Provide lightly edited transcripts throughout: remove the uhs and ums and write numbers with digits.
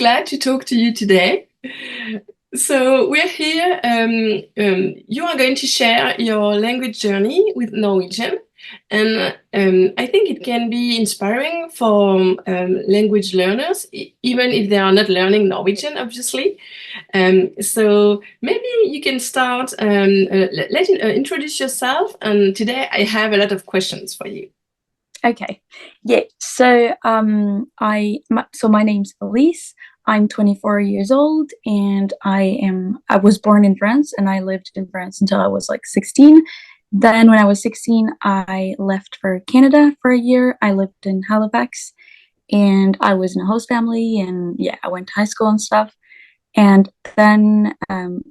glad to talk to you today. So we're here. You are going to share your language journey with Norwegian, and I think it can be inspiring for language learners, even if they are not learning Norwegian, obviously. So maybe you can start. Introduce yourself, and today I have a lot of questions for you. Okay. Yeah. So my name's Ilys. I'm 24 years old and I was born in France and I lived in France until I was like 16. Then when I was 16, I left for Canada for a year. I lived in Halifax and I was in a host family and yeah, I went to high school and stuff. And then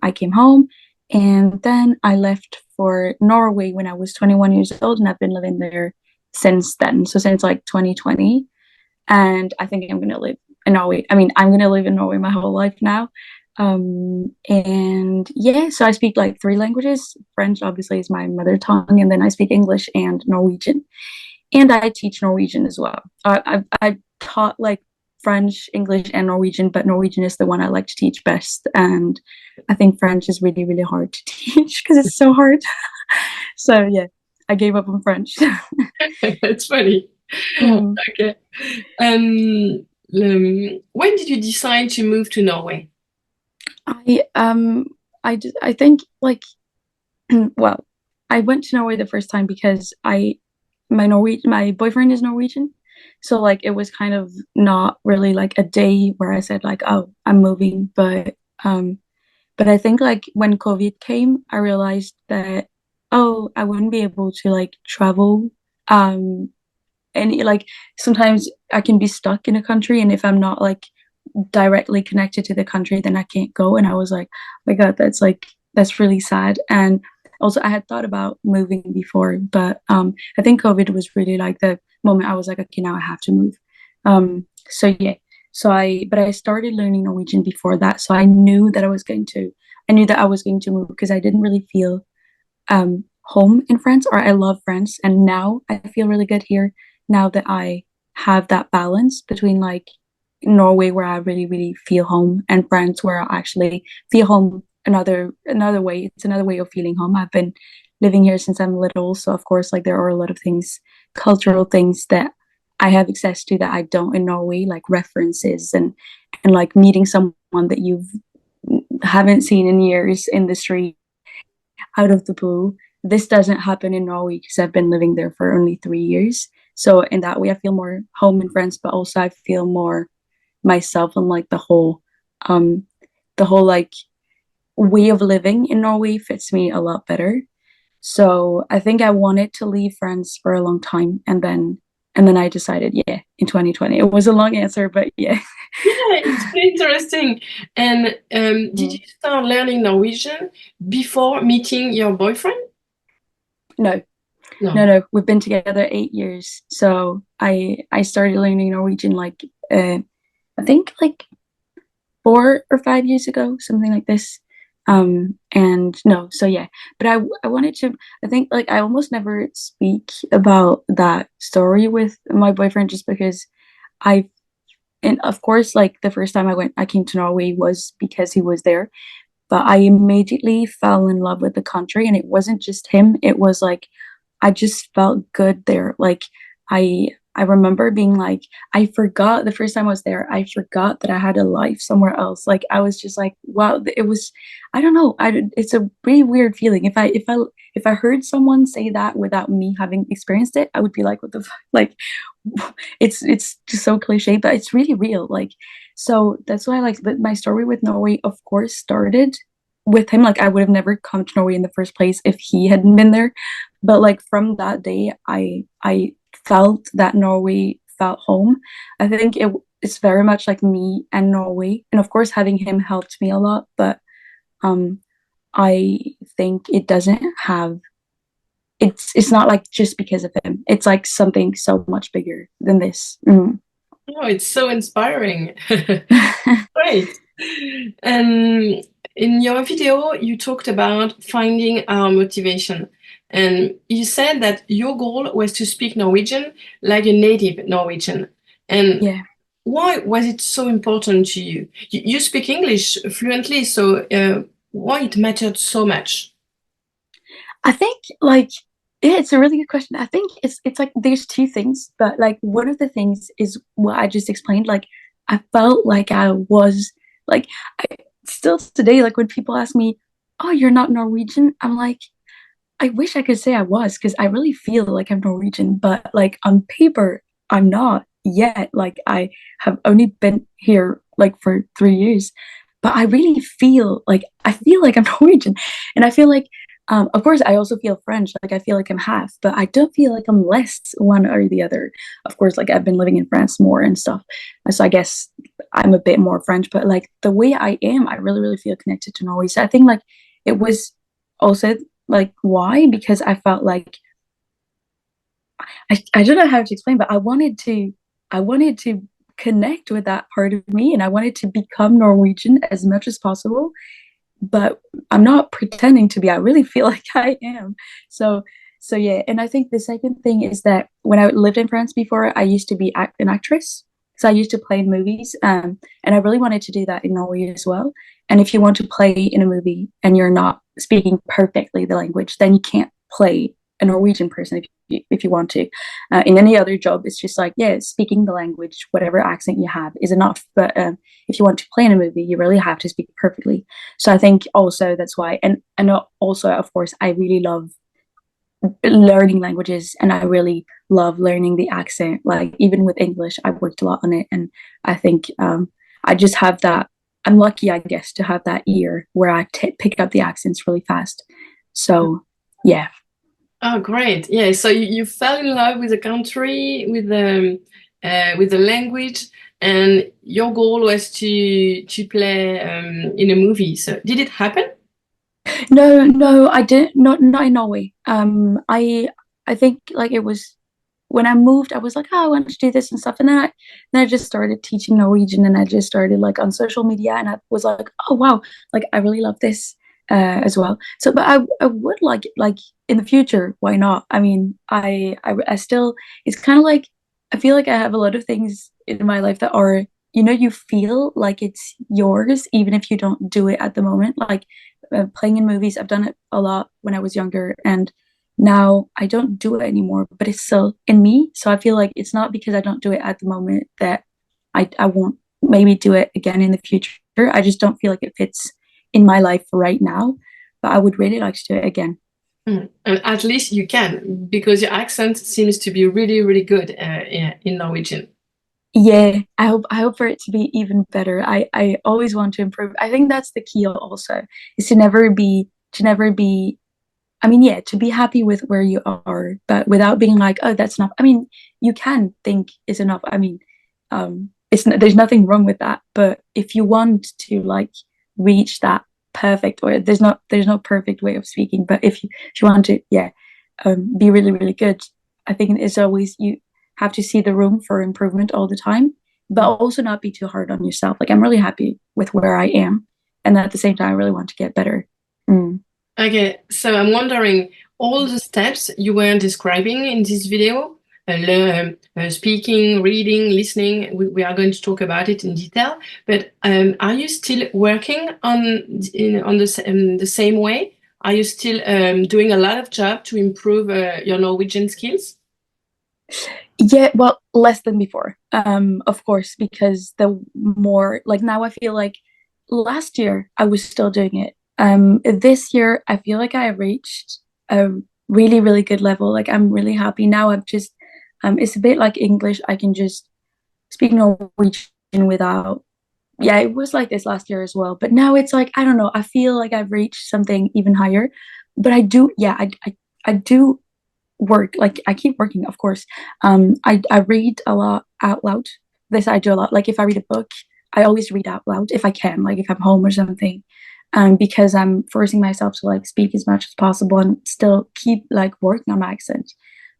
I came home and then I left for Norway when I was 21 years old and I've been living there since then. So since like 2020. And I think I'm going to live in Norway. I mean, I'm going to live in Norway my whole life now. And yeah, so I speak like three languages. French obviously is my mother tongue, and then I speak English and Norwegian. And I teach Norwegian as well. I taught like French, English, and Norwegian, but Norwegian is the one I like to teach best. And I think French is really, really hard to teach because it's so hard. So yeah, I gave up on French. It's funny. Mm. Okay. When did you decide to move to Norway? I think like well, I went to Norway the first time because my boyfriend is Norwegian. So like it was kind of not really like a day where I said like, oh, I'm moving, but I think like when COVID came, I realized that oh, I wouldn't be able to like travel. And like sometimes I can be stuck in a country and if I'm not like directly connected to the country, then I can't go. And I was like, oh my God, that's really sad. And also I had thought about moving before, but I think COVID was really like the moment I was like, okay, now I have to move. So yeah. But I started learning Norwegian before that. So I knew that I was going to move because I didn't really feel home in France, or I love France. And now I feel really good here now that I have that balance between like Norway where I really, really feel home and France where I actually feel home another way. It's another way of feeling home. I've been living here since I'm little, so of course like there are a lot of things, cultural things that I have access to that I don't in Norway, like references and like meeting someone that you haven't seen in years in the street out of the blue. This doesn't happen in Norway because I've been living there for only 3 years. So in that way, I feel more home in France, but also I feel more myself and like the whole like way of living in Norway fits me a lot better. So I think I wanted to leave France for a long time, and then I decided, yeah, in 2020. It was a long answer, but yeah. Yeah, it's very interesting. And did you Mm. start learning Norwegian before meeting your boyfriend? No, no, No. no. We've been together 8 years, so I started learning Norwegian like I think like 4 or 5 years ago, something like this. And no, so yeah, but I wanted to. I think like I almost never speak about that story with my boyfriend just because I and of course like the first time I came to Norway was because he was there, but I immediately fell in love with the country, and it wasn't just him. It was like I just felt good there. Like I remember being like I forgot the first time I was there, I forgot that I had a life somewhere else. Like I was just like, wow, it was I don't know. It's a really weird feeling. If I heard someone say that without me having experienced it, I would be like, what the fuck? Like it's just so cliche, but it's really real. Like so that's why like my story with Norway, of course, started with him. Like I would have never come to Norway in the first place if he hadn't been there. But like from that day, I felt that Norway felt home. I think it's very much like me and Norway, and of course having him helped me a lot. But um, I think it doesn't have. It's not like just because of him. It's like something so much bigger than this. Mm. Oh, it's so inspiring. Great. And in your video, you talked about finding our motivation. And you said that your goal was to speak Norwegian like a native Norwegian. And Yeah. why was it so important to you? You speak English fluently, so why it mattered so much? I think like yeah, it's a really good question. I think it's like there's two things, but like one of the things is what I just explained. Like I felt like I was like I still today, like when people ask me, "Oh, you're not Norwegian," I'm like, I wish I could say I was because I really feel like I'm Norwegian, but like on paper, I'm not yet. Like I have only been here like for 3 years, but I really feel like I'm Norwegian, and I feel like, of course, I also feel French. Like I feel like I'm half, but I don't feel like I'm less one or the other. Of course, like I've been living in France more and stuff, so I guess I'm a bit more French. But like the way I am, I really feel connected to Norway. So I think like it was also like why? Because I felt like I don't know how to explain, but I wanted to connect with that part of me and I wanted to become Norwegian as much as possible. But I'm not pretending to be. I really feel like I am. So so yeah, and I think the second thing is that when I lived in France before, I used to be an actress. So I used to play in movies, and I really wanted to do that in Norway as well. And if you want to play in a movie and you're not speaking perfectly the language, then you can't play a Norwegian person if you want to. In any other job, it's just like, yeah, speaking the language, whatever accent you have is enough. But if you want to play in a movie, you really have to speak perfectly. So I think also that's why, and also of course, I really love learning languages, and I really love learning the accent. Like even with English, I worked a lot on it, and I think I just have that. I'm lucky, I guess, to have that ear where I pick up the accents really fast. So yeah. Oh, great. Yeah, so you fell in love with the country, with the language, and your goal was to play in a movie. So did it happen? No, no, I didn't. Not in Norway. I think like it was when I moved. I was like, oh, I want to do this and stuff, and then I just started teaching Norwegian, and I just started like on social media, and I was like, oh wow, like I really love this as well. So, but I would like in the future, why not? I mean, I still. It's kind of like I feel like I have a lot of things in my life that are. You feel like it's yours, even if you don't do it at the moment. Like playing in movies. I've done it a lot when I was younger, and now I don't do it anymore, but it's still in me. So I feel like it's not because I don't do it at the moment that I won't maybe do it again in the future. I just don't feel like it fits in my life right now, but I would really like to do it again. And at least you can, because your accent seems to be really, really good in Norwegian. Yeah, I hope for it to be even better. I always want to improve. I think that's the key also, is to never be I mean, yeah, to be happy with where you are, but without being like, oh, that's enough. I mean, you can think is enough. I mean, there's nothing wrong with that. But if you want to like reach that perfect, or there's no perfect way of speaking, but if you want to, yeah, be really good, I think it's always you have to see the room for improvement all the time, but also not be too hard on yourself. Like I'm really happy with where I am, and at the same time, I really want to get better. Mm. Okay, so I'm wondering all the steps you were describing in this video, speaking, reading, listening, we are going to talk about it in detail, but are you still working on the same way? Are you still doing a lot of job to improve your Norwegian skills? Yeah, well, less than before. Of course, because the more like now I feel like last year I was still doing it. This year I feel like I reached a really good level. Like I'm really happy now. I've just it's a bit like English. I can just speak Norwegian without yeah, it was like this last year as well. But now it's like I don't know, I feel like I've reached something even higher. But I do yeah, I do work like I keep working of course. I read a lot out loud. This I do a lot. Like if I read a book, I always read out loud if I can, like if I'm home or something, because I'm forcing myself to like speak as much as possible and still keep like working on my accent.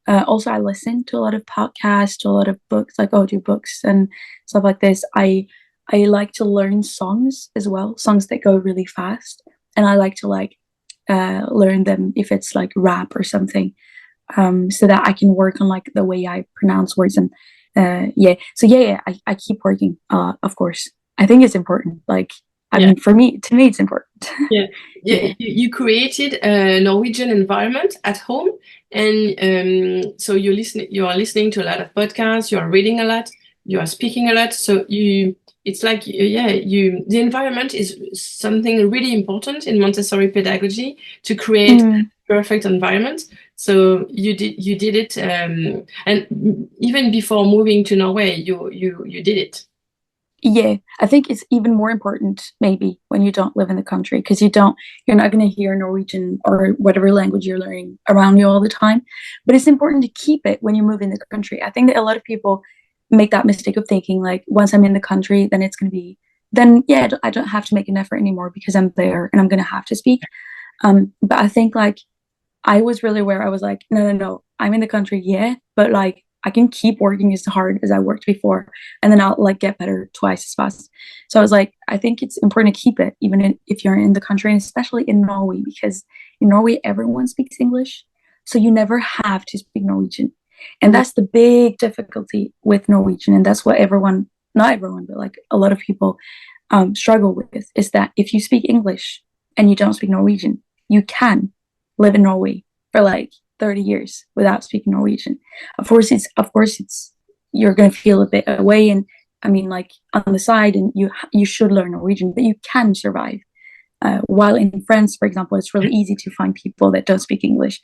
Also I listen to a lot of podcasts, to a lot of books, like audiobooks and stuff like this. I like to learn songs as well, songs that go really fast, and I like to like learn them if it's like rap or something, so that I can work on like the way I pronounce words, Yeah. So yeah, I keep working. Of course, I think it's important. Like, I Yeah. mean, for me, to me, it's important. Yeah, yeah. Yeah. You created a Norwegian environment at home, and so you are listening to a lot of podcasts. You are reading a lot. You are speaking a lot. So it's like, yeah, the environment is something really important in Montessori pedagogy to create a Mm. perfect environment. So you did it, and even before moving to Norway, you did it. Yeah, I think it's even more important maybe when you don't live in the country because you're not going to hear Norwegian or whatever language you're learning around you all the time. But it's important to keep it when you move in the country. I think that a lot of people make that mistake of thinking like once I'm in the country, then it's going to be, then yeah, I don't have to make an effort anymore because I'm there and I'm going to have to speak. But I think like I was really aware. I was like, no, no, no, I'm in the country, yeah, but like I can keep working as hard as I worked before, and then I'll like get better twice as fast. So I was like, I think it's important to keep it, if you're in the country, and especially in Norway, because in Norway everyone speaks English, so you never have to speak Norwegian, and Mm. that's the big difficulty with Norwegian, and that's what everyone, not everyone, but like a lot of people struggle with, is that if you speak English and you don't speak Norwegian, you can live in Norway for like 30 years without speaking Norwegian. Of course it's you're going to feel a bit away, and I mean like on the side, and you should learn Norwegian, but you can survive. While in France, for example, it's really easy to find people that don't speak English.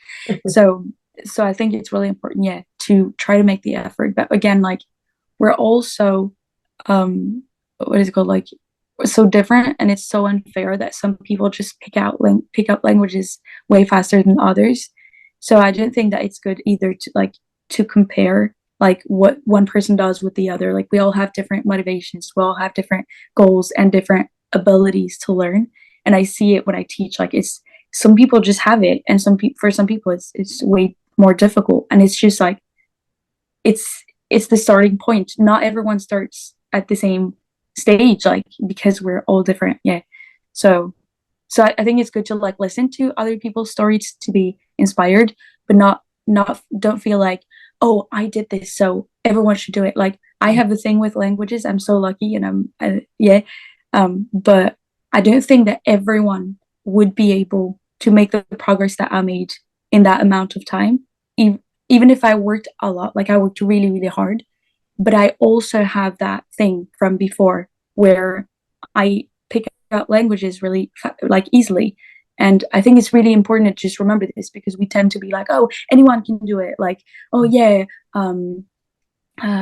So so I think it's really important, yeah, to try to make the effort. But again, like we're also what is it called, like so different, and it's so unfair that some people just pick up languages way faster than others. So I don't think that it's good either to like to compare like what one person does with the other. Like we all have different motivations, we all have different goals and different abilities to learn. And I see it when I teach, like it's some people just have it, and for some people it's way more difficult, and it's just like it's the starting point. Not everyone starts at the same stage, like because we're all different. Yeah. So I think it's good to like listen to other people's stories to be inspired, but not don't feel like, oh, I did this, so everyone should do it. Like I have the thing with languages. I'm so lucky, and yeah. But I don't think that everyone would be able to make the progress that I made in that amount of time, even even if I worked a lot. Like I worked really, really hard, but I also have that thing from before where I pick up languages really like easily. And I think it's really important to just remember this because we tend to be like, oh, anyone can do it. Like, oh yeah, um,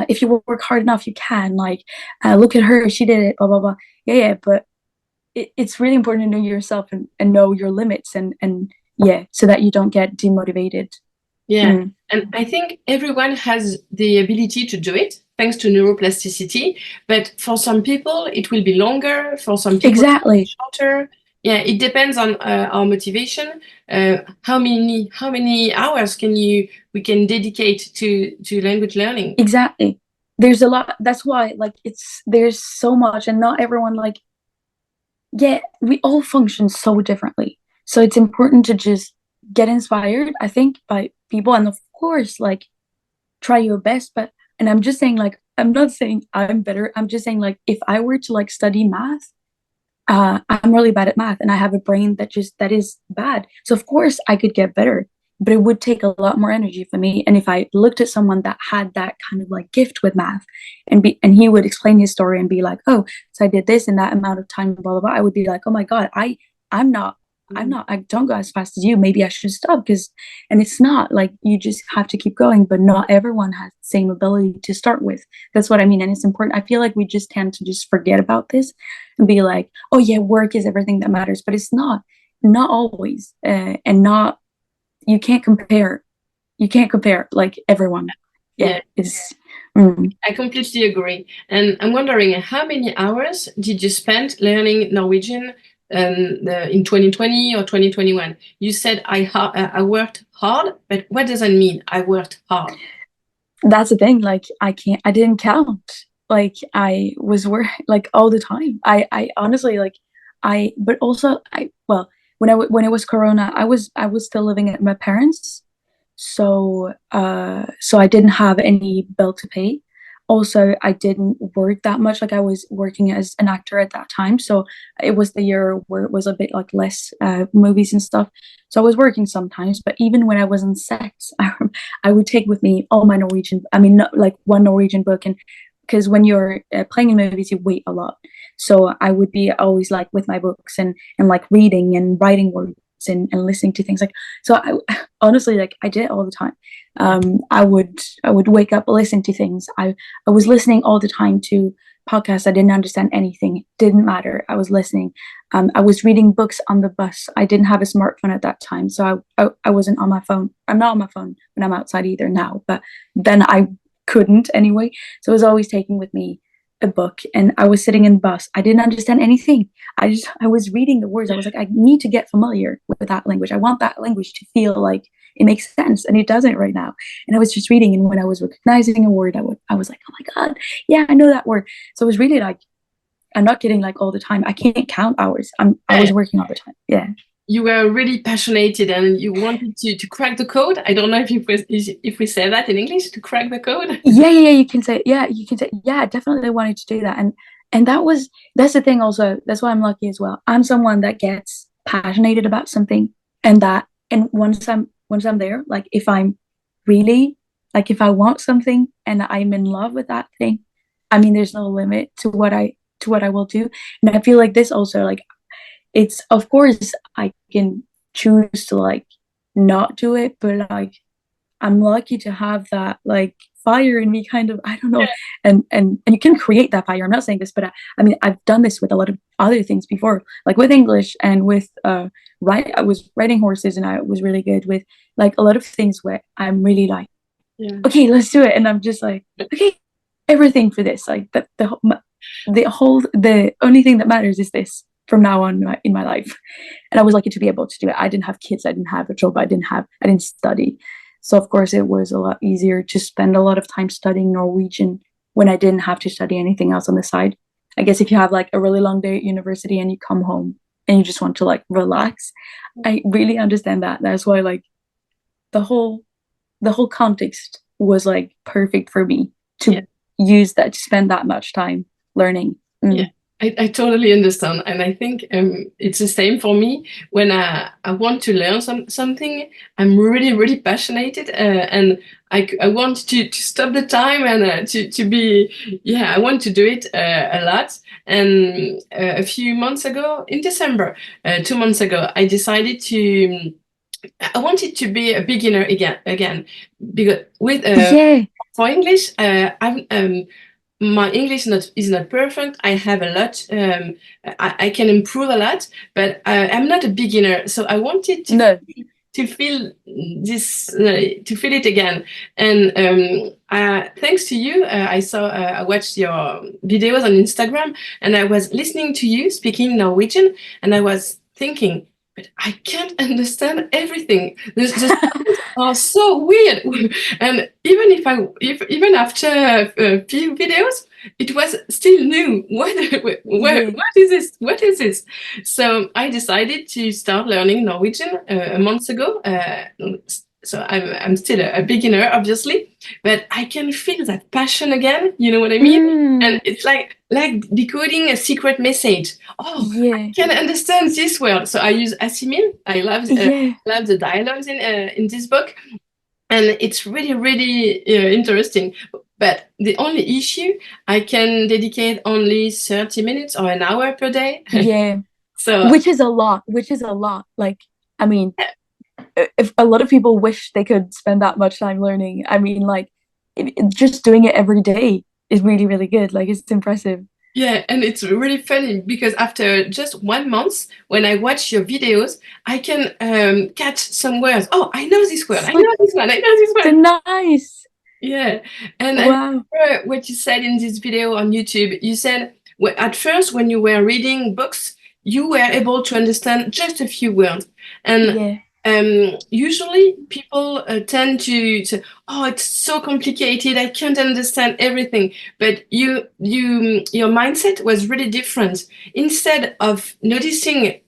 if you work hard enough, you can. Like, look at her, she did it. Blah blah blah. Yeah, yeah. But it's really important to know yourself and know your limits and yeah, so that you don't get demotivated. Yeah, Mm. and I think everyone has the ability to do it thanks to neuroplasticity. But for some people, it will be longer. For some people, Exactly. shorter. Yeah, it depends on our motivation. How many hours we can dedicate to language learning? Exactly. There's a lot. That's why, like, there's so much, and not everyone, like, yeah, we all function so differently. So it's important to just get inspired, I think, by people. And of course, like, try your best. But, and I'm just saying, like, I'm not saying I'm better. I'm just saying, like, if I were to, like, study math, I'm really bad at math and I have a brain that is bad. So of course I could get better, but it would take a lot more energy for me. And if I looked at someone that had that kind of like gift with math and he would explain his story and be like, oh, so I did this in that amount of time, blah blah blah, I would be like, oh my God, I'm not Mm. I don't go as fast as you. Maybe I should stop because and it's not like you just have to keep going, but not everyone has the same ability to start with. That's what I mean. And it's important. I feel like we just tend to just forget about this and be like, oh yeah, work is everything that matters, but it's not always, and not you can't compare. You can't compare like everyone. Yeah, Yeah, it's mm, I completely agree. And I'm wondering how many hours did you spend learning Norwegian in 2020 or 2021? You said I worked hard, but what does that mean? I worked hard. that's the thing. Like I didn't count. Like I was work like all the time. I honestly like but also I well when it was Corona, I was still living at my parents, so so I didn't have any bill to pay. also I didn't work that much. Like I was working as an actor at that time, so it was the year where it was a bit like less movies and stuff. So I was working sometimes, but even when I was on sets, I would take with me all my Norwegian. I mean, not like one Norwegian book, and because when you're playing in movies, you wait a lot. So I would be always like with my books and like reading and writing words and listening to things like so I honestly like I did it all the time. Yeah. I would wake up listening to things. I was listening all the time to podcasts. I didn't understand anything. It didn't matter. I was listening. I was reading books on the bus. I didn't have a smartphone at that time, so I wasn't on my phone. I'm not on my phone when I'm outside either now, but then I couldn't anyway. So I was always taking with me a book, and I was sitting in the bus. I didn't understand anything. I was reading the words. I was like, I need to get familiar with that language. I want that language to feel like it makes sense, and it doesn't right now. And I was just reading, and when I was recognizing a word, I was like, oh my god, yeah, I know that word. So it was really like, I'm not kidding, like all the time. I can't count hours. I was working all the time. Yeah. You were really passionate and you wanted to crack the code. I don't know if we say that in English, to crack the code. Yeah, you can say, yeah, you can say, yeah, I definitely wanted to do that. And that's the thing also. That's why I'm lucky as well. I'm someone that gets passionate about something, and once I'm there, like if I'm really like if I want something and I'm in love with that thing, I mean there's no limit to what I will do. And I feel like this also, like, it's, of course I can choose to like not do it, but like I'm lucky to have that like fire in me, kind of. I don't know, and you can create that fire. I'm not saying this, but I mean I've done this with a lot of other things before, like with English and with I was riding horses, and I was really good with like a lot of things where I'm really like, Yeah. okay, let's do it, and I'm just like, okay, everything for this, like the only thing that matters is this from now on in my life. And I was lucky to be able to do it. I didn't have kids, I didn't have a job, I didn't study. So of course it was a lot easier to spend a lot of time studying Norwegian when I didn't have to study anything else on the side. I guess if you have like a really long day at university and you come home and you just want to like relax, I really understand that. That's why like the whole the whole context was like perfect for me to Yeah. use that, to spend that much time learning. Yeah, I totally understand. And I think it's the same for me. When I want to learn something, I'm really, really passionate. And I want to stop the time and to be, yeah, I want to do it a lot. And a few months ago, in December, 2 months ago, I decided I wanted to be a beginner again, because with Yeah, for English, my English is not perfect. I have a lot. I can improve a lot, but I'm not a beginner. So I wanted no, to feel this, to feel it again. And thanks to you, I watched your videos on Instagram, and I was listening to you speaking Norwegian, and I was thinking, but I can't understand everything. The sounds are so weird, and even after a few videos, it was still new. yeah, What is this? What is this? So I decided to start learning Norwegian a month ago. So I'm still a beginner, obviously, but I can feel that passion again. You know what I mean? And it's like decoding a secret message. Oh, yeah, can understand this word. So I use assimil. yeah, Love the dialogues in this book, and it's really really interesting. But the only issue, I can dedicate only 30 minutes or an hour per day. yeah. So Which is a lot. Like, I mean, if a lot of people wish they could spend that much time learning, I mean, like, just doing it every day is really, really good. Like, it's impressive. yeah, and it's really funny because after just 1 month, when I watch your videos, I can catch some words. Oh, I know this word. I So, know this one. I know this so one. nice. Yeah, and I Wow. remember what you said in this video on YouTube. You said at first, when you were reading books, you were able to understand just a few words, and Yeah. usually people tend to say, "Oh, it's so complicated. I can't understand everything." But your mindset was really different. Instead of noticing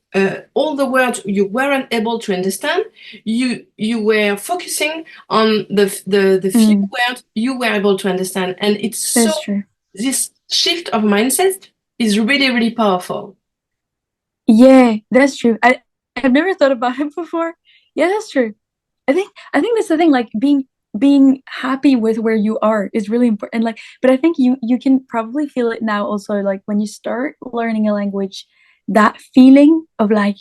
all the words you weren't able to understand, you were focusing on the few Mm, words you were able to understand. And it's so, that's true. this shift of mindset is really, really powerful. Yeah, that's true. I've never thought about it before. Yeah, that's true. I think that's the thing, like being happy with where you are is really important. Like, but I think you can probably feel it now also, like when you start learning a language, that feeling of like,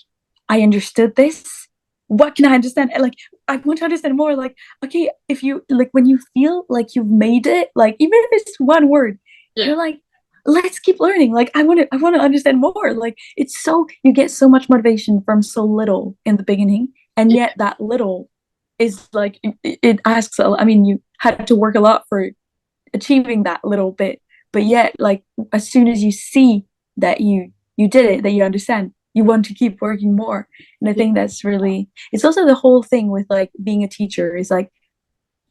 I understood this. What can I understand? And, like, I want to understand more. Like, okay, if you like when you feel like you've made it, like even if it's one word, Yeah. you're like, let's keep learning. Like, I want to understand more. Like, it's so you get so much motivation from so little in the beginning, and Yeah. yet that little is like it asks I mean, you had to work a lot for achieving that little bit, but yet like as soon as you see that you did it, that you understand, you want to keep working more. And I Yeah. think that's really, it's also the whole thing with like being a teacher is like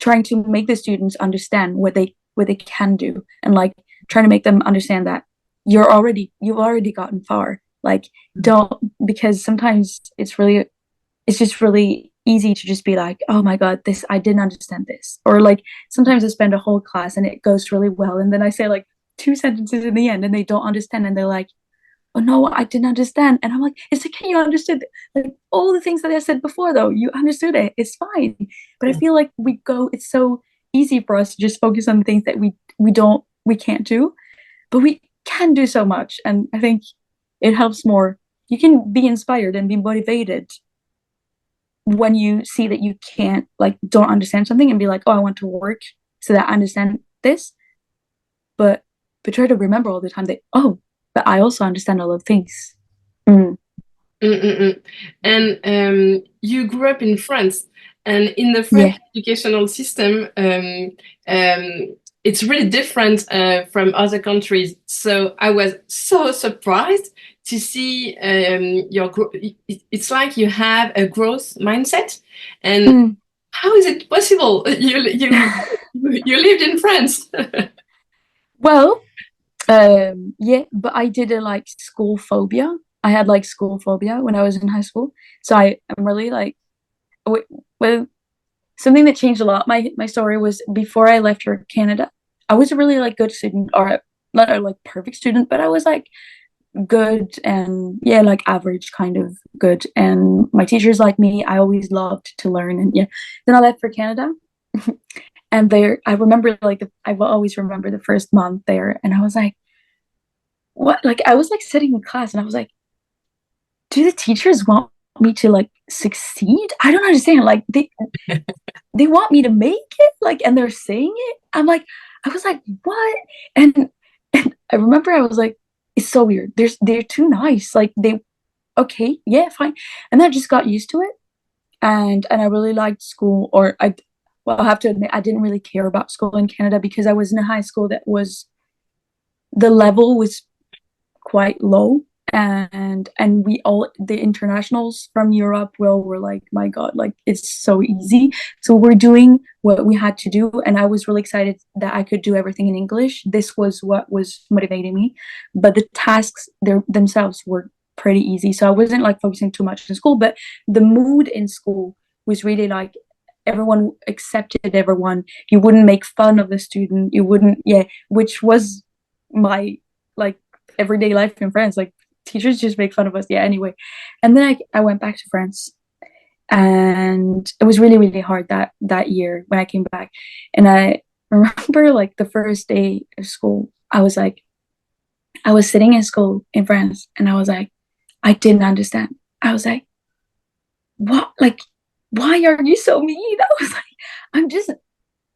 trying to make the students understand what they can do, and like trying to make them understand that you've already gotten far. Like, don't, because sometimes it's just really easy to just be like, oh my God, this, I didn't understand this. Or like sometimes I spend a whole class and it goes really well. And then I say like two sentences in the end and they don't understand. And they're like, oh no, I didn't understand. And I'm like, it's okay, you understood. Like all the things that I said before, though, you understood it. It's fine. But I Yeah. feel like it's so easy for us to just focus on the things that we can't do, but we can do so much. And I think it helps more. You can be inspired and be motivated when you see that you can't, like, don't understand something and be like, oh, I want to work so that I understand this. But try to remember all the time that, oh, but I also understand a lot of things. Mm, Mm-mm-mm. And you grew up in France, and in the French yeah. educational system, it's really different from other countries. So I was so surprised to see it's like you have a growth mindset. And Mm. how is it possible? You lived in France. Well, yeah, but I did a like school phobia. I had like school phobia when I was in high school. So I am really like, well, something that changed a lot. My story was before I left for Canada. I was a really like good student, or not a like perfect student, but I was like good and yeah, like average kind of good. And my teachers like me. I always loved to learn, and yeah. Then I left for Canada, and there I remember like I will always remember the first month there, and I was like, what? Like I was like sitting in class, and I was like, do the teachers want me to like succeed? I don't understand. Like they want me to make it, like, and they're saying it. I was like, what? And I remember I was like, it's so weird. They're too nice. Like they, okay, yeah, fine. And then I just got used to it, and I really liked school. Or well, I have to admit, I didn't really care about school in Canada because I was in a high school that was, the level was quite low, and we all, the internationals from Europe, well, were like, my God, like it's so easy. So we're doing what we had to do, and I was really excited that I could do everything in English. This was what was motivating me, but the tasks themselves were pretty easy, so I wasn't like focusing too much in school. But the mood in school was really like everyone accepted everyone. You wouldn't make fun of the student, you wouldn't, yeah, which was my like everyday life in France. Like teachers just make fun of us. Yeah, anyway. And then I went back to France, and it was really, really hard that year when I came back. And I remember like the first day of school, I was sitting in school in France, and I was like, I didn't understand. I was like, what? Like, why are you so mean? I was like, I'm just,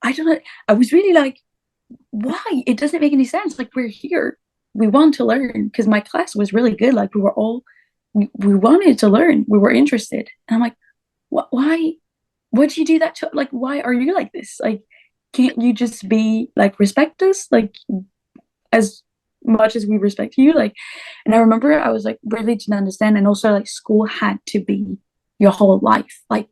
I don't know. I was really like, why? It doesn't make any sense. Like, we're here. We want to learn, because my class was really good. Like, we wanted to learn. We were interested. And I'm like, what? Why? Would you do that to, like, why are you like this? Like, can't you just be like, respect us? Like, as much as we respect you? Like, and I remember I was like, really didn't understand. And also, like, school had to be your whole life. Like,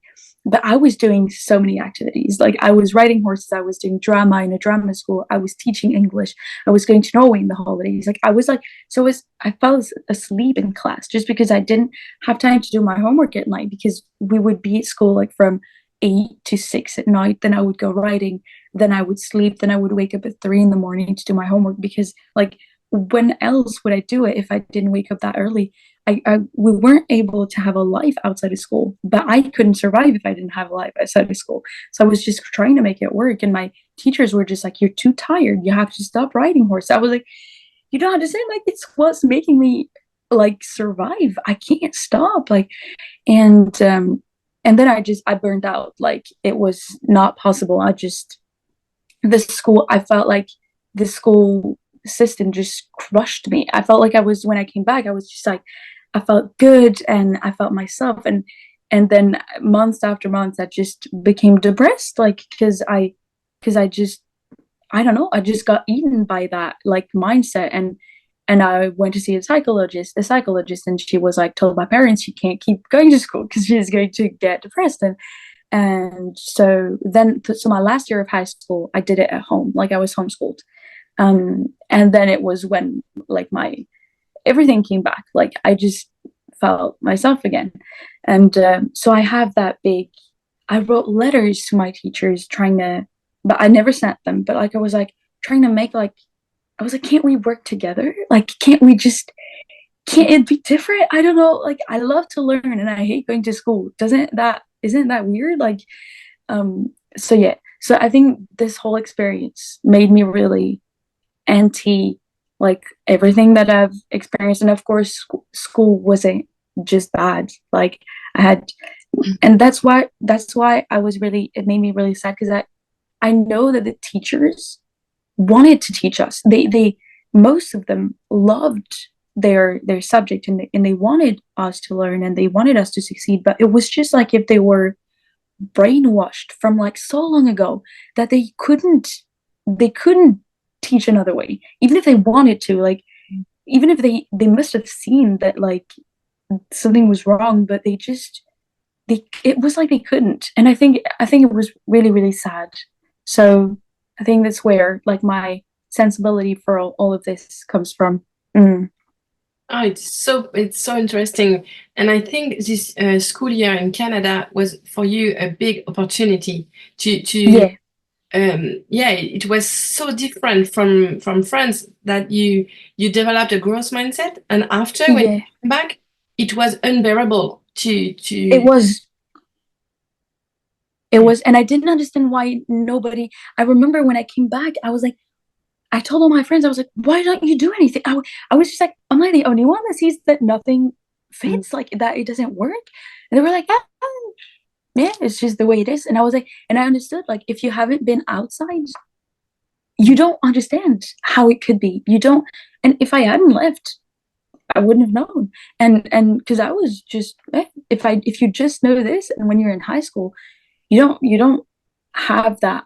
but I was doing so many activities. Like I was riding horses, I was doing drama in a drama school, I was teaching English, I was going to Norway in the holidays. Like I was like, so was I fell asleep in class just because I didn't have time to do my homework at night because we would be at school like from 8 to 6 at night. Then I would go riding, then I would sleep, then I would wake up at 3 in the morning to do my homework because like when else would I do it if I didn't wake up that early? We weren't able to have a life outside of school, but I couldn't survive if I didn't have a life outside of school. So I was just trying to make it work. And my teachers were just like, you're too tired. You have to stop riding horse. I was like, you don't understand. Like, it's what's making me like survive. I can't stop. Like, and then I burned out. Like, it was not possible. The school, I felt like the school system just crushed me. I felt like when I came back, I was just like, I felt good and I felt myself. And then months after months, I just became depressed, like, because I don't know, I just got eaten by that like mindset. And I went to see a psychologist, and she was like, told my parents she can't keep going to school because she's going to get depressed. And so my last year of high school, I did it at home, like I was homeschooled. And then it was when like my everything came back, like I just felt myself again. And so I wrote letters to my teachers trying to, but I never sent them, but like I was like trying to make like, I was like, can't we work together? Like, can't it be different? I don't know, like I love to learn and I hate going to school. Isn't that weird? Like, so yeah, so I think this whole experience made me really anti like everything that I've experienced. And of course, school wasn't just bad. Like I had, and that's why it made me really sad because I know that the teachers wanted to teach us. They most of them loved their subject, and they wanted us to learn and they wanted us to succeed. But it was just like if they were brainwashed from like so long ago that they couldn't teach another way, even if they wanted to. Like even if they must have seen that like something was wrong, but they it was like they couldn't. And I think it was really really sad. So I think that's where like my sensibility for all of this comes from. Mm. Oh, it's so interesting, and I think this school year in Canada was for you a big opportunity to Yeah, yeah, it was so different from France that you developed a growth mindset, and after when you yeah, came back, it was unbearable it to was. It was, and I didn't understand why nobody. I remember when I came back, I was like, I told all my friends, I was like, why don't you do anything? I was just like, am I the only one that sees that nothing fits, like that it doesn't work? And they were like, yeah, it's just the way it is. And I was like, and I understood, like, if you haven't been outside, you don't understand how it could be. You don't, and if I hadn't left, I wouldn't have known. And because I was just, if you just know this, and when you're in high school, you don't have that.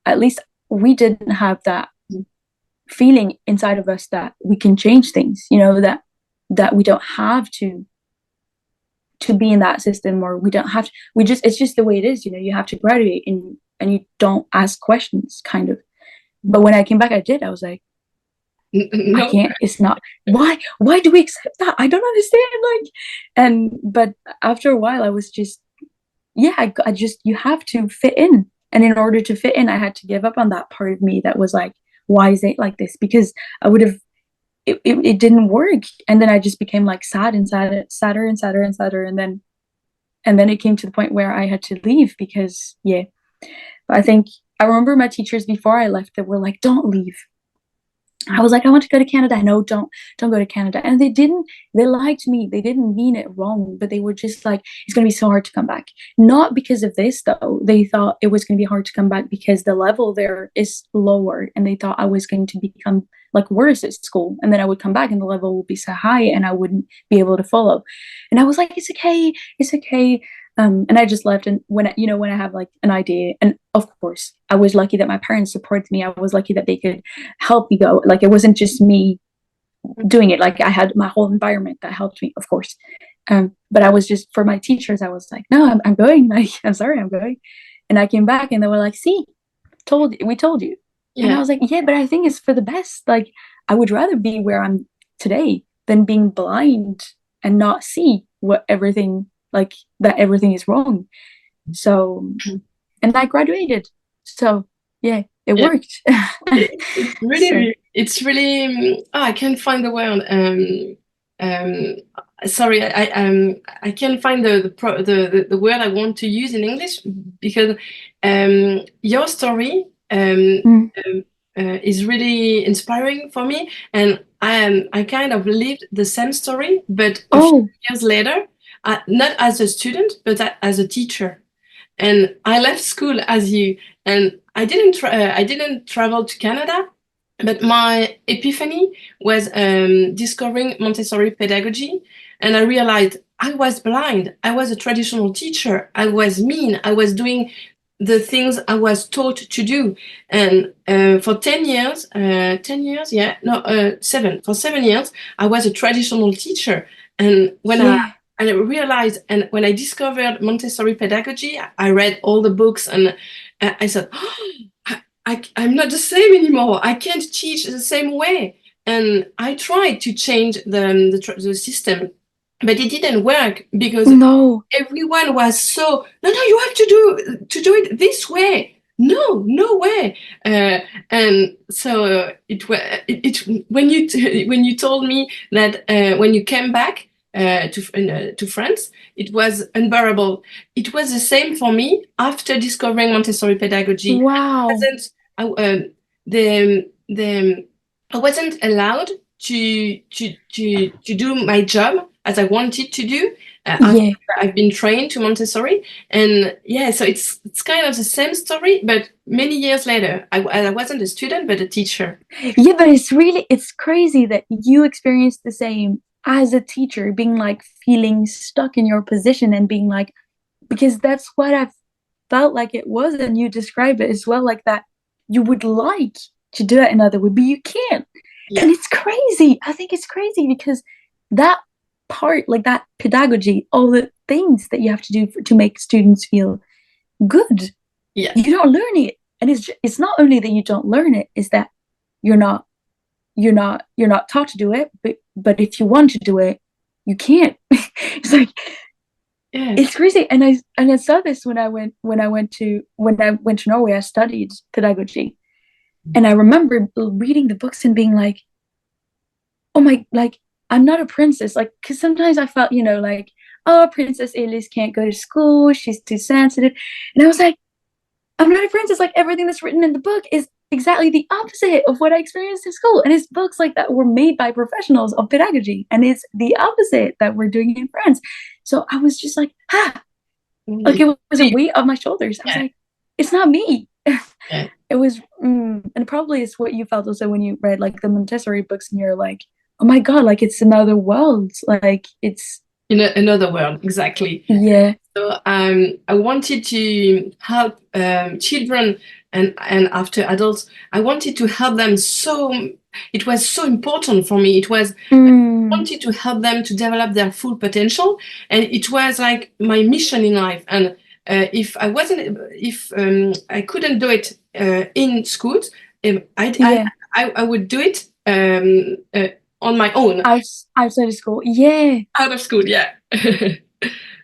At least we didn't have that feeling inside of us that we can change things, that we don't have to be in that system, or we don't have to, it's just the way it is. You have to graduate, and you don't ask questions, kind of. But when I came back, I did. I was like, I no. can't, it's not, why do we accept that? I don't understand. Like, but after a while I was just, yeah, I just, you have to fit in. And in order to fit in, I had to give up on that part of me that was like, why is it like this? Because I would have, it didn't work. And then I just became like sad and sad, sadder and sadder and sadder. And then it came to the point where I had to leave because, yeah. But I remember my teachers before I left that were like, don't leave. I was like, I want to go to Canada. No, don't go to Canada. And they liked me. They didn't mean it wrong, but they were just like, it's going to be so hard to come back. Not because of this, though. They thought it was going to be hard to come back because the level there is lower. And they thought I was going to become like worse at school. And then I would come back and the level would be so high and I wouldn't be able to follow. And I was like, it's okay. It's okay. And I just left. And when I have like an idea, and of course, I was lucky that my parents supported me. I was lucky that they could help me go. Like it wasn't just me doing it. Like I had my whole environment that helped me, of course. But I was just, for my teachers, I was like, no, I'm going. Like, I'm sorry, I'm going. And I came back and they were like, see, we told you. And I Yeah. was like, yeah, but I think it's for the best. Like, I would rather be where I'm today than being blind and not see what everything, like, that everything is wrong. So, and I graduated. So, yeah, it Yeah. worked. It's So, really, it's really, I can't find the word. Um, sorry, I can't find the word I want to use in English because your story mm. is really inspiring for me, and I kind of lived the same story, but a few Oh, years later, not as a student, but as a teacher. And I left school as you, and I didn't travel to Canada, but my epiphany was discovering Montessori pedagogy, and I realized I was blind. I was a traditional teacher. I was mean. I was doing the things I was taught to do. And for 10 years, yeah, no, 7, for 7 years, I was a traditional teacher. And yeah. I realized, and when I discovered Montessori pedagogy, I read all the books, and I thought, oh, I'm not the same anymore. I can't teach the same way. And I tried to change the system, but it didn't work because No, everyone was so, no, no, you have to do it this way. No, no way. And so when when you told me that when you came back to France, it was unbearable. It was the same for me after discovering Montessori pedagogy. wow. Wasn't I, the I wasn't allowed to do my job as I wanted to do after Yeah. I've been trained to Montessori. And yeah, so it's kind of the same story, but many years later, I wasn't a student, but a teacher. Yeah, but it's crazy that you experienced the same as a teacher, being like feeling stuck in your position and being like, because that's what I felt like it was, and you describe it as well, like that you would like to do it another way, but you can't. And Yeah, it's crazy. I think it's crazy because that part, like that pedagogy, all the things that you have to do to make students feel good, yeah, you don't learn it. And it's not only that you don't learn it, is that you're not you're not taught to do it, but if you want to do it, you can't. It's like, yeah. it's crazy. And I saw this when I went to Norway. I studied pedagogy, and I remember reading the books and being like, oh my, like, I'm not a princess. Like, because sometimes I felt, like, oh, Princess Ilys can't go to school, she's too sensitive. And I was like, I'm not a princess. Like, everything that's written in the book is exactly the opposite of what I experienced in school. And it's books like that were made by professionals of pedagogy. And it's the opposite that we're doing in France. So I was just like, like, it was a weight off my shoulders. I was Yeah, like, it's not me. yeah. It was, and probably it's what you felt also when you read like the Montessori books and you're like, oh my God, like it's another world. Like it's, In another world, exactly. yeah, So I wanted to help children and after adults. I wanted to help them. So it was so important for me. It was mm, wanted to help them to develop their full potential, and it was like my mission in life. And if I couldn't do it in schools, yeah. I would do it on my own Out, outside of school. Yeah. out of school. Yeah.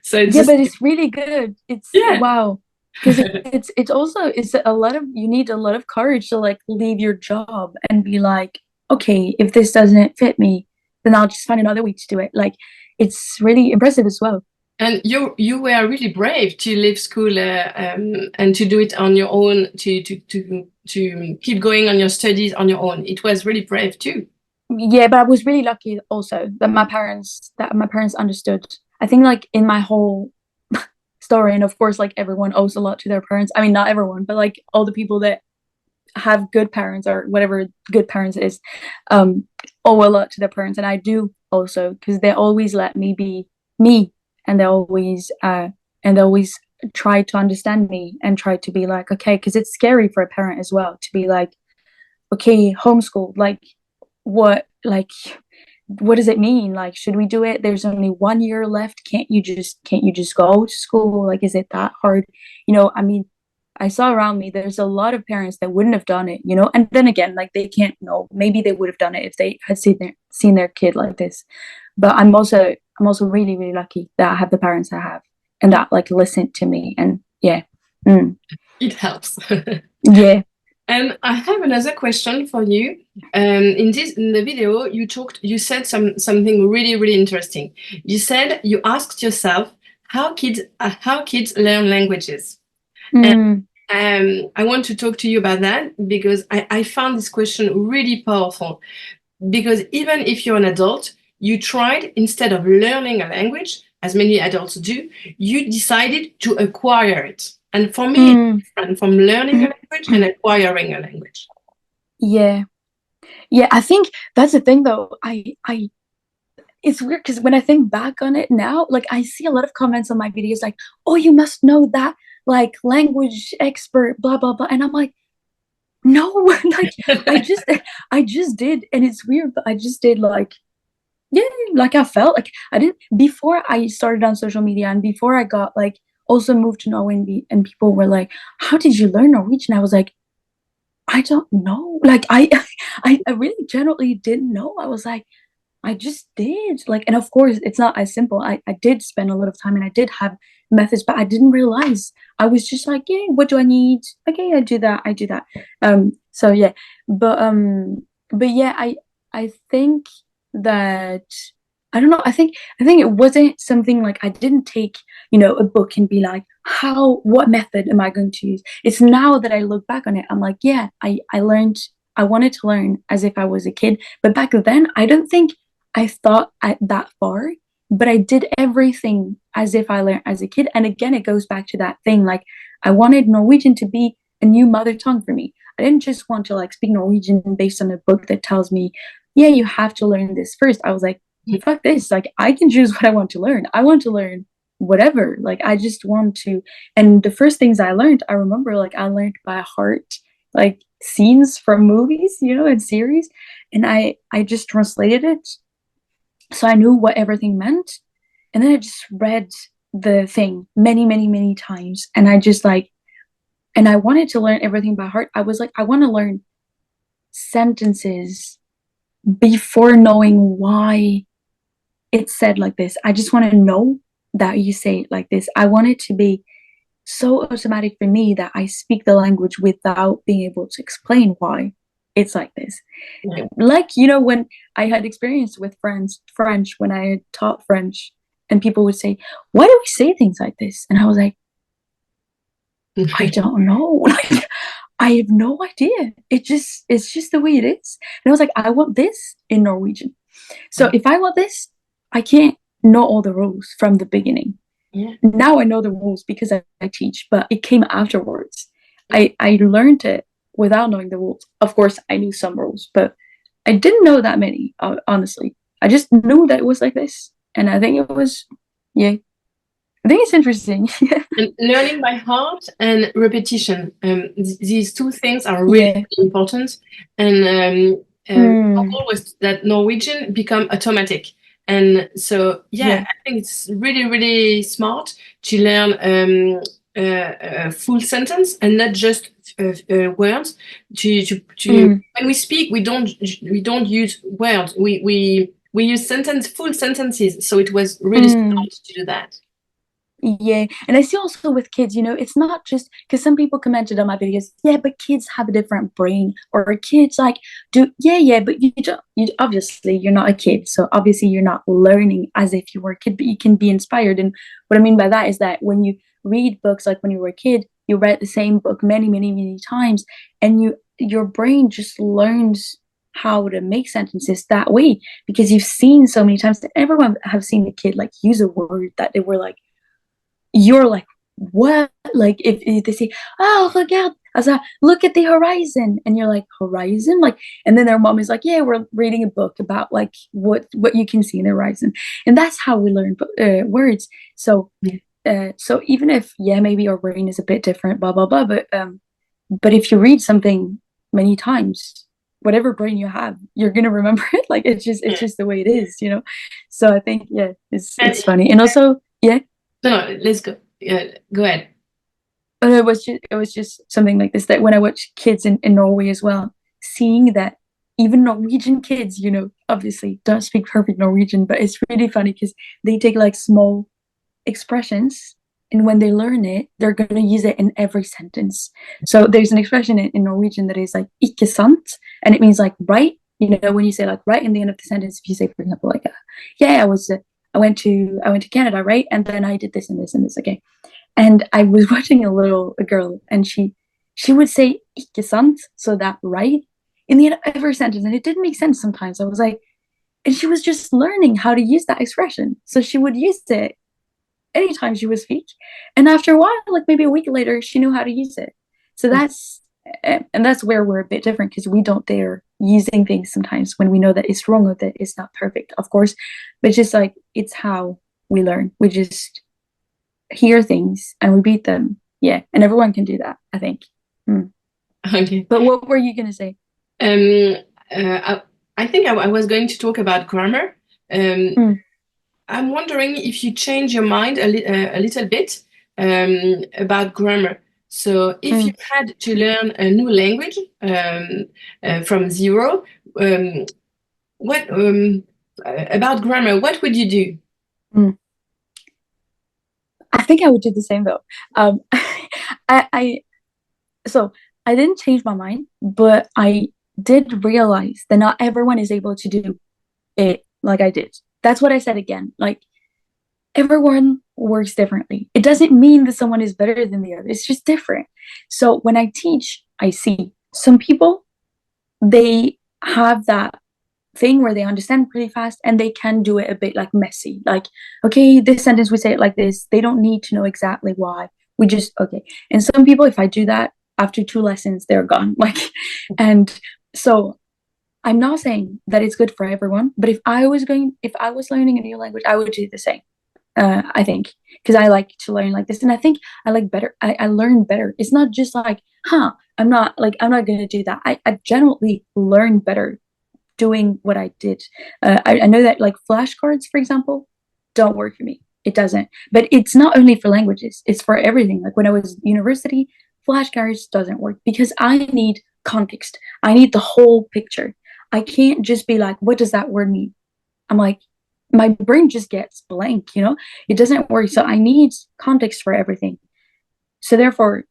So it's Yeah, just but it's really good. It's yeah. wow. Because it's also it's a lot of you need a lot of courage to like leave your job and be like, okay, if this doesn't fit me, then I'll just find another way to do it. Like it's really impressive as well. And you were really brave to leave school and to do it on your own, to keep going on your studies on your own. It was really brave too. Yeah, but I was really lucky also that my parents understood. I think like in my whole story, and of course like everyone owes a lot to their parents. I mean not everyone, but like all the people that have good parents or whatever good parents is, um, owe a lot to their parents. And I do also because they always let me be me, and they always try to understand me and try to be like, okay, because it's scary for a parent as well to be like, okay, homeschool, like what, like what does it mean? Like, should we do it? There's only 1 year left. Can't you just go to school? Like, is it that hard? I mean, I saw around me, there's a lot of parents that wouldn't have done it. And then again, like they can't know. Maybe they would have done it if they had seen their kid like this. But I'm also really, really lucky that I have the parents I have and that like listen to me. And yeah. Mm. It helps. Yeah. And I have another question for you. In the video, you said something really, really interesting. You said you asked yourself how kids learn languages. And Mm. I want to talk to you about that because I found this question really powerful. Because even if you're an adult, you tried, instead of learning a language, as many adults do, you decided to acquire it. And for me, it's Mm. different from learning a language and acquiring a language. Yeah. Yeah, I think that's the thing though. I It's weird because when I think back on it now, like I see a lot of comments on my videos like, "Oh, you must know that like language expert, blah blah blah." And I'm like, "No, like I just did." And it's weird, but I just did like yeah, like I felt like I didn't before I started on social media and before I got like also moved to Norway and people were like, "How did you learn Norwegian?" I was like, "I don't know." Like I really generally didn't know. I was like, I just did. Like, and of course, it's not as simple. I did spend a lot of time and I did have methods, but I didn't realize. I was just like, yeah, what do I need? Okay, I do that. I do that. So yeah, but yeah, I think that I don't know. I think it wasn't something like I didn't take, a book and be like, what method am I going to use? It's now that I look back on it, I'm like, yeah, I learned, I wanted to learn as if I was a kid. But back then, I don't think I thought that far, but I did everything as if I learned as a kid. And again, it goes back to that thing like I wanted Norwegian to be a new mother tongue for me. I didn't just want to like speak Norwegian based on a book that tells me, yeah, you have to learn this first. I was like, fuck this. Like, I can choose what I want to learn. I want to learn whatever. Like, I just want to. And the first things I learned, I remember like I learned by heart, like scenes from movies, and series. And I just translated it so I knew what everything meant. And then I just read the thing many, many, many times. And I just like, and I wanted to learn everything by heart. I was like, I want to learn sentences before knowing why it's said like this. I just want to know that you say it like this. I want it to be so automatic for me that I speak the language without being able to explain why it's like this. Yeah. Like, when I had experience with French, when I had taught French, and people would say, "Why do we say things like this?" And I was like, I don't know. Like, I have no idea. It's just the way it is. And I was like, I want this in Norwegian. So if I want this, I can't know all the rules from the beginning. Yeah. Now I know the rules because I teach, but it came afterwards. I learned it without knowing the rules. Of course, I knew some rules, but I didn't know that many, honestly. I just knew that it was like this. And I think it was, yeah, I think it's interesting. And learning by heart and repetition. These two things are really, Yeah. really important. And our Mm, goal was that Norwegian become automatic. And so, yeah, yeah. I think it's really, really smart to learn a full sentence and not just words. Mm, When we speak, we don't use words. We use full sentences. So it was really mm. smart to do that. Yeah, and I see also with kids, it's not just because some people commented on my videos, yeah, but kids have a different brain, or kids like do, yeah, yeah, but you don't, obviously you're not a kid, so obviously you're not learning as if you were a kid, but you can be inspired. And what I mean by that is that when you read books, like when you were a kid, you read the same book many, many, many times, and your brain just learns how to make sentences that way because you've seen so many times that everyone have seen a kid like use a word that they were like you're like, what? Like if they say, oh, regarde, look at the horizon, and you're like, horizon, like, and then their mom is like, yeah, we're reading a book about like what you can see in the horizon, and that's how we learn words. So, so even if yeah, maybe our brain is a bit different, blah blah blah, but if you read something many times, whatever brain you have, you're gonna remember it. Like it's just the way it is, you know. So I think yeah, And it's funny. And also yeah, no, no, let's go. Go ahead. it was just something like this that when I watch kids in Norway as well, seeing that even Norwegian kids, you know, obviously don't speak perfect Norwegian, but it's really funny because they take like small expressions, and when they learn it, they're going to use it in every sentence. So there's an expression in Norwegian that is like ikke sant, and it means like right. You know, when you say like right in the end of the sentence, if you say, for example, like yeah, I went to Canada, right, and then I did this and this and this. Okay, and I was watching a girl, and she would say ikke sant, so that right in the end of every sentence, and it didn't make sense sometimes. I was like, and she was just learning how to use that expression, so she would use it anytime she would speak. And after a while, like maybe a week later, she knew how to use it. So that's where we're a bit different because we don't dare using things sometimes when we know that it's wrong or that it's not perfect, of course. But it's just like it's how we learn. We just hear things and repeat them. Yeah. And everyone can do that, I think. Mm. Okay. But what were you gonna say? I think I was going to talk about grammar. Mm, I'm wondering if you change your mind a little bit about grammar. So, if you mm, had to learn a new language from zero, um, what about grammar? What would you do? mm. I think I would do the same though. I so I didn't change my mind, but I did realize that not everyone is able to do it like I did. That's what I said again. Like everyone works differently. It doesn't mean that someone is better than the other. It's just different. So when I teach, I see some people, they have that thing where they understand pretty fast and they can do it a bit like messy. Like, okay, this sentence we say it like this. They don't need to know exactly why. We just okay. And some people, if I do that after two lessons, they're gone. Like, and so I'm not saying that it's good for everyone, but if I was learning a new language, I would do the same. I think because I like to learn like this, and I think I like better. I learn better. It's not just like, I'm not gonna do that. I generally learn better doing what I did. I know that like flashcards, for example, don't work for me. It doesn't. But it's not only for languages, it's for everything. Like when I was university, flashcards doesn't work because I need context. I need the whole picture. I can't just be like, what does that word mean? I'm like, my brain just gets blank, you know? It doesn't work. So I need context for everything. So therefore,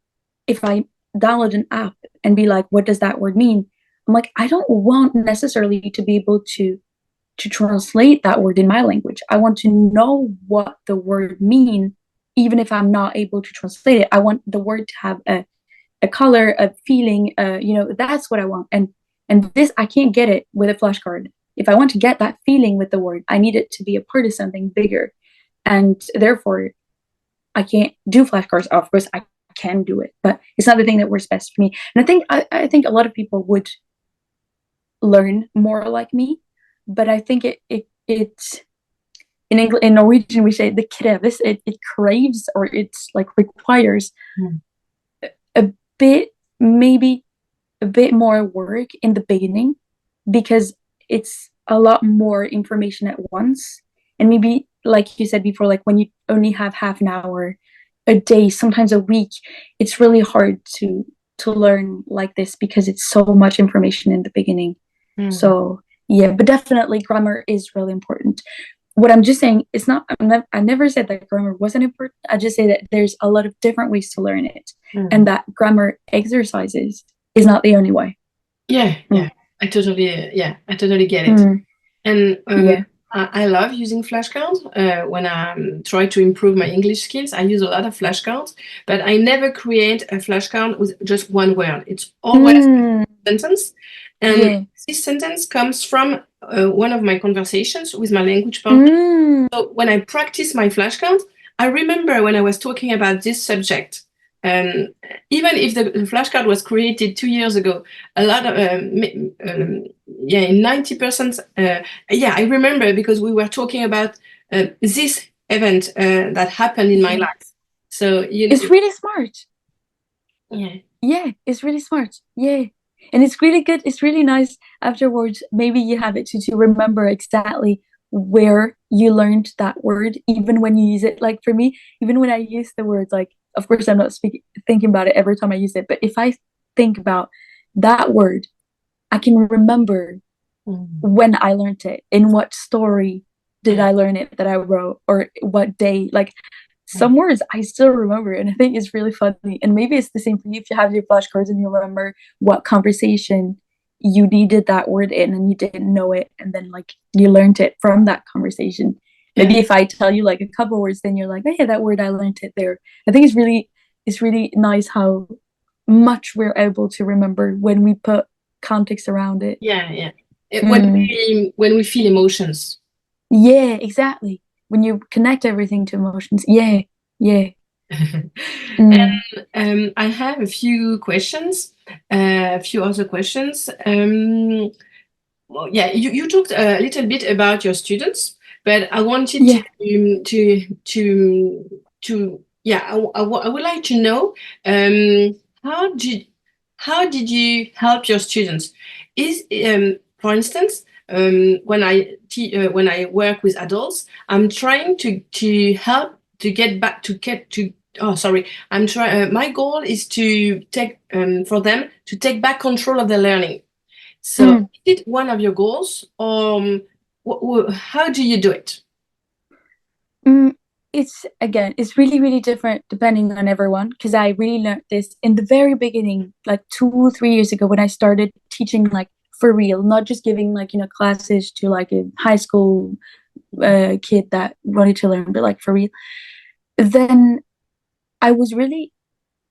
if I download an app and be like, what does that word mean? I'm like, I don't want necessarily to be able to translate that word in my language. I want to know what the word mean, even if I'm not able to translate it. I want the word to have a color, a feeling, you know, that's what I want. And this I can't get it with a flashcard. If I want to get that feeling with the word, I need it to be a part of something bigger. And therefore I can't do flashcards. Of course I can do it, but it's not the thing that works best for me. And I think a lot of people would learn more like me, but I think it in Norwegian we say the kreves, it craves or it's like requires Mm. a bit, maybe a bit more work in the beginning because it's a lot more information at once. And maybe, like you said before, like when you only have half an hour a day, sometimes a week, it's really hard to learn like this because it's so much information in the beginning. Mm. So yeah, but definitely grammar is really important. What I'm just saying, it's not, I never said that grammar wasn't important. I just say that there's a lot of different ways to learn it, and Mm. that grammar exercises is not the only way. Yeah, Mm, yeah. I totally get it. mm, And yeah. I love using flashcards when I try to improve my English skills. I use a lot of flashcards, but I never create a flashcard with just one word. It's always Mm, a sentence. And yeah. this sentence comes from one of my conversations with my language partner. Mm, So when I practice my flashcards, I remember when I was talking about this subject. Um, Even if the flashcard was created 2 years ago, a lot of yeah, 90%. Yeah, I remember because we were talking about this event that happened in my yeah. life. So It's really smart. yeah, Yeah, it's really smart. Yeah. And it's really good. It's really nice afterwards. Maybe you have it to remember exactly where you learned that word, even when you use it. Like for me, even when I use the words, like, of course, I'm not speaking, thinking about it every time I use it, but if I think about that word, I can remember Mm. when I learned it, in what story did Yeah. I learn it that I wrote, or what day. Like Yeah. some words I still remember, and I think it's really funny. And maybe it's the same for you if you have your flashcards and you remember what conversation you needed that word in and you didn't know it, and then like you learned it from that conversation. Yeah. Maybe if I tell you like a couple words, then you're like, oh yeah, that word I learned it there. I think it's really nice how much we're able to remember when we put context around it. Yeah. Yeah. Mm. When we feel emotions. Yeah, exactly. When you connect everything to emotions. Yeah, yeah. Mm. I have a few questions, a few other questions. Well, yeah, you talked a little bit about your students, but I wanted Yeah. yeah, I would like to know um, how did how did you help your students? Is For instance, when I work with adults, I'm trying to help to get to. Oh, sorry. I'm trying. My goal is to take for them to take back control of their learning. So, Mm. is it one of your goals, or how do you do it? Mm. It's again, it's really, really different depending on everyone because I really learned this in the very beginning, like 2, 3 years ago when I started teaching like for real, not just giving like, classes to like a high school kid that wanted to learn, but like for real. Then I was really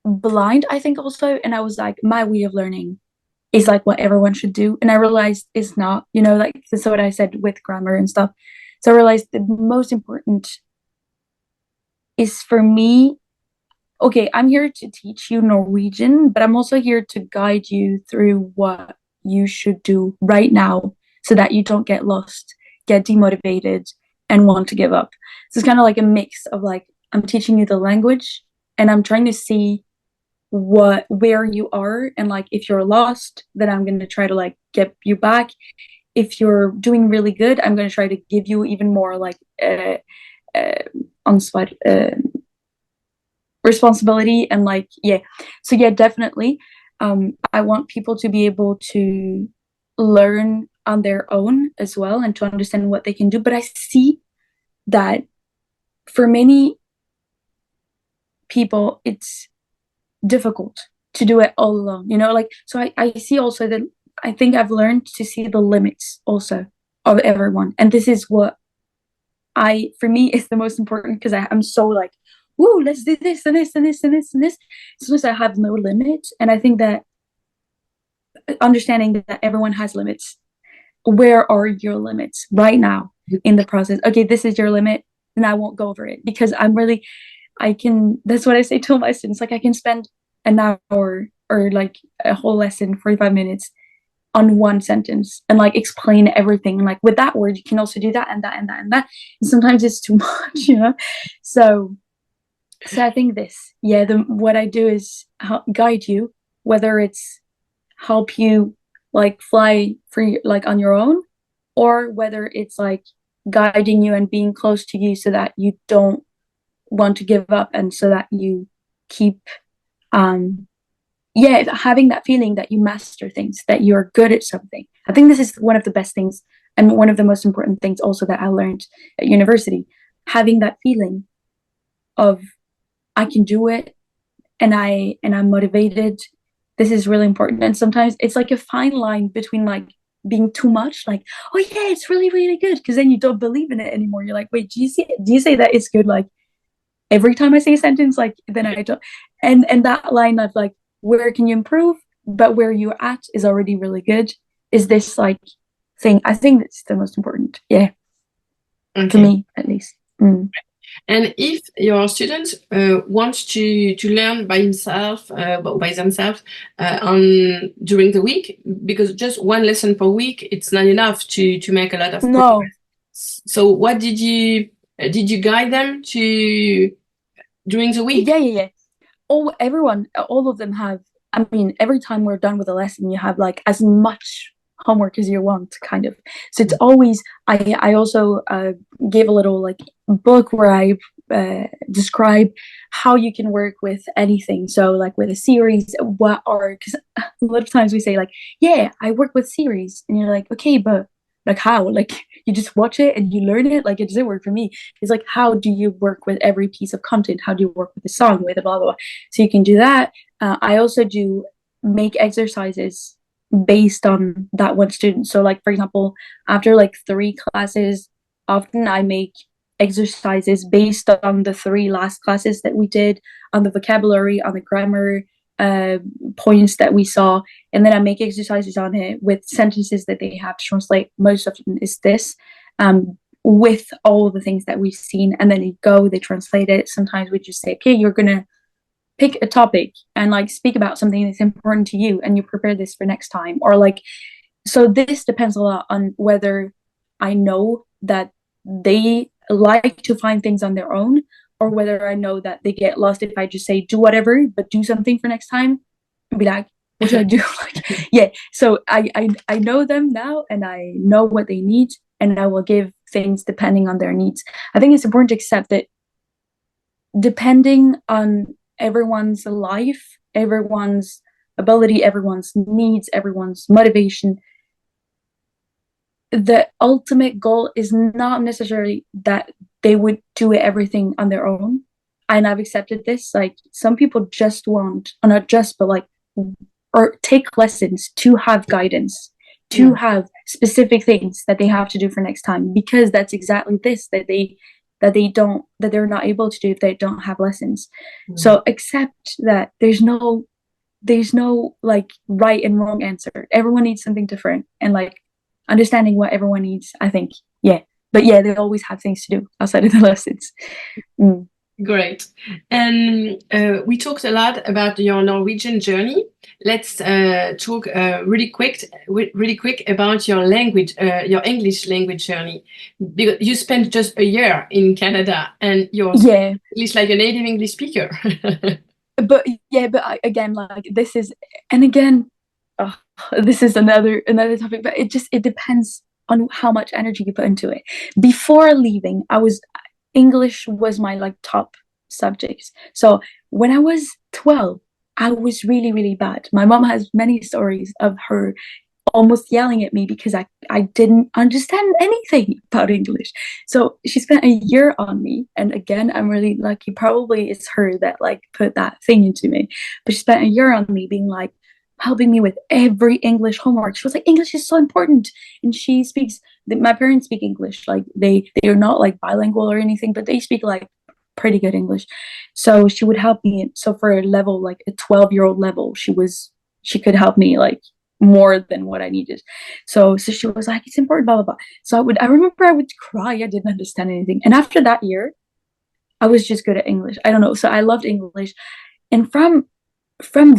blind, I think also, and I was like, my way of learning is like what everyone should do. And I realized it's not, like this is what I said with grammar and stuff. So I realized the most important is for me, okay, I'm here to teach you Norwegian, but I'm also here to guide you through what you should do right now so that you don't get lost, get demotivated, and want to give up. So it's kind of like a mix of like, I'm teaching you the language and I'm trying to see where you are, and like if you're lost, then I'm going to try to like get you back. If you're doing really good, I'm going to try to give you even more like uh on spot responsibility, and like yeah. So yeah, definitely I want people to be able to learn on their own as well and to understand what they can do, but I see that for many people it's difficult to do it all alone, like, so I see also that I think I've learned to see the limits also of everyone, and this is what for me is the most important because I'm so like, woo, let's do this and this and this and this and this. Sometimes I have no limit, and I think that understanding that everyone has limits. Where are your limits right now in the process? Okay, this is your limit, and I won't go over it because I can, that's what I say to my students. Like I can spend an hour or like a whole lesson, 45 minutes on one sentence and like explain everything. And like with that word, you can also do that and that and that and that. And sometimes it's too much, So, so I think yeah, what I do is guide you, whether it's help you like fly free, like on your own, or whether it's like guiding you and being close to you so that you don't want to give up and so that you keep um yeah, having that feeling that you master things, that you're good at something. I think this is one of the best things and one of the most important things also that I learned at university. Having that feeling of I can do it, and I'm motivated. This is really important. And sometimes it's like a fine line between like being too much, like, oh yeah, it's really, really good, because then you don't believe in it anymore. You're like, wait, do you say that it's good like every time I say a sentence, like then I don't, and that line of like, where can you improve, but where you're at is already really good, is this like thing. I think that's the most important. Yeah, for Okay. me at least. Mm. And if your student wants to learn by himself, by themselves, on during the week, because just one lesson per week, it's not enough to make a lot of No. progress. So, what did you guide them to during the week? Yeah, yeah, yeah. All of them have. I mean, every time we're done with a lesson, you have like as much homework as you want, kind of. So it's always, I also gave a little like book where I describe how you can work with anything. So like with a series, what are, because a lot of times we say like, yeah, I work with series. And you're like, okay, but like how? Like you just watch it and you learn it? Like it doesn't work for me. It's like, how do you work with every piece of content? How do you work with the song, with a blah, blah, blah. So you can do that. I also do make exercises based on that one student. So, like for example, after like 3 classes, often I make exercises based on the 3 last classes that we did, on the vocabulary, on the grammar uh, points that we saw, and then I make exercises on it with sentences that they have to translate. Most of them is this. With all the things that we've seen, and then they translate it. Sometimes we just say, okay, you're gonna pick a topic and like speak about something that's important to you, and you prepare this for next time, or like, so this depends a lot on whether I know that they like to find things on their own, or whether I know that they get lost if I just say do whatever but do something for next time, and be like, what should I do? Like, yeah, so I know them now, and I know what they need, and I will give things depending on their needs. I think it's important to accept that depending on everyone's life, everyone's ability, everyone's needs, everyone's motivation, the ultimate goal is not necessarily that they would do everything on their own. And I've accepted this. Like some people just want, or not just, but like, or take lessons to have guidance, to Yeah. have specific things that they have to do for next time, because that's exactly this that they're not able to do if they don't have lessons. Mm. So accept that there's no like right and wrong answer. Everyone needs something different, and like understanding what everyone needs, I think, yeah. But yeah, they always have things to do outside of the lessons. Mm. Great. And we talked a lot about your Norwegian journey. Let's talk really quick about your language, your English language journey. Because you spent just a year in Canada, and you're Yeah, English like a native English speaker. but yeah, but again, like this is, and again, oh, this is another topic. But it depends on how much energy you put into it. Before leaving, English was my like top subject. So when I was 12, I was really, really bad. My mom has many stories of her almost yelling at me because I didn't understand anything about English. So she spent a year on me. And again, I'm really lucky. Probably it's her that like put that thing into me. But she spent a year on me being like helping me with every English homework. She was like, English is so important. And she speaks, my parents speak English. Like they are not like bilingual or anything, but they speak like pretty good English. So she would help me. So for a level, like a 12-year-old level, she could help me like more than what I needed. So she was like, it's important, blah, blah, blah. So I remember I would cry. I didn't understand anything. And after that year, I was just good at English. I don't know. So I loved English. And from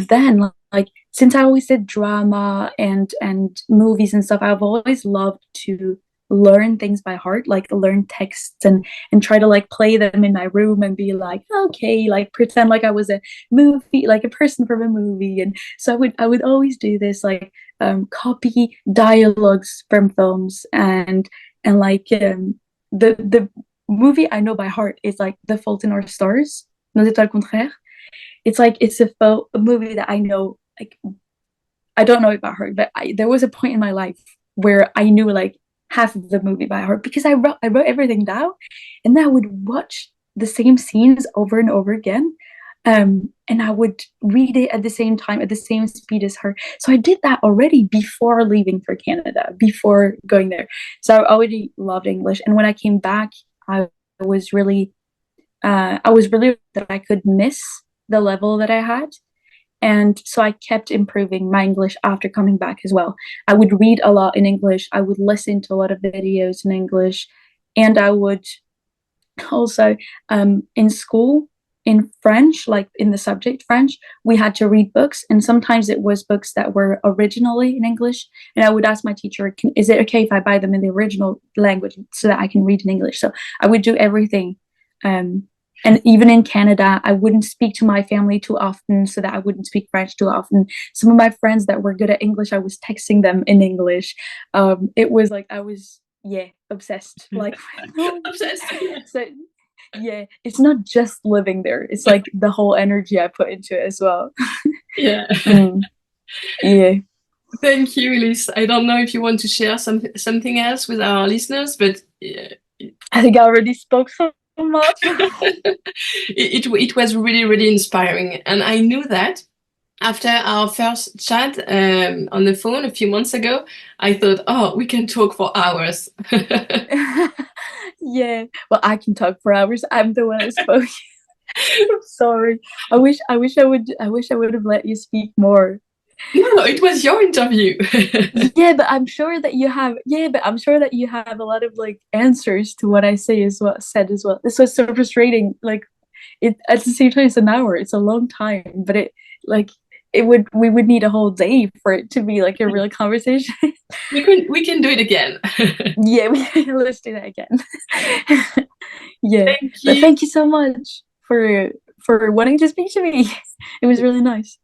then, like since I always did drama and movies and stuff, I've always loved to learn things by heart, like learn texts and try to like play them in my room and be like, okay, like pretend like I was a movie, like a person from a movie. And so I would always do this, like copy dialogues from films, and like the movie I know by heart is like The Fault in Our Stars, Nos étoiles contraires. It's like it's a movie that I know, like I don't know it by heart, but there was a point in my life where I knew like half of the movie by heart because I wrote everything down, and then I would watch the same scenes over and over again. And I would read it at the same time, at the same speed as her. So I did that already before leaving for Canada, before going there. So I already loved English. And when I came back, was really I was really that I could miss the level that I had. And so I kept improving my English after coming back as well. I would read a lot in English. I would listen to a lot of videos in English. And I would also, in school, in French, like in the subject French, we had to read books. And sometimes it was books that were originally in English. And I would ask my teacher, is it okay if I buy them in the original language so that I can read in English? So I would do everything. Um, And even in Canada, I wouldn't speak to my family too often so that I wouldn't speak French too often. Some of my friends that were good at English, I was texting them in English. It was like I was, yeah, obsessed like with Norwegian. Obsessed. Yeah. So yeah, it's not just living there. It's like the whole energy I put into it as well. Yeah. Mm, yeah. Thank you, Elise. I don't know if you want to share something else with our listeners, but I think I already spoke so much. it was really, really inspiring. And I knew that after our first chat on the phone a few months ago, I thought, oh, we can talk for hours. Yeah. Well, I can talk for hours. I'm the one that spoke. Sorry. I wish I would have let you speak more. No, it was your interview. Yeah, but I'm sure that you have a lot of like answers to what I say as well said as well. This was so frustrating. Like it at the same time it's an hour. It's a long time, but like we would need a whole day for it to be like a real conversation. We can do it again. Yeah, let's do that again. Yeah. Thank But you. thank you so much for wanting to speak to me. It was really nice.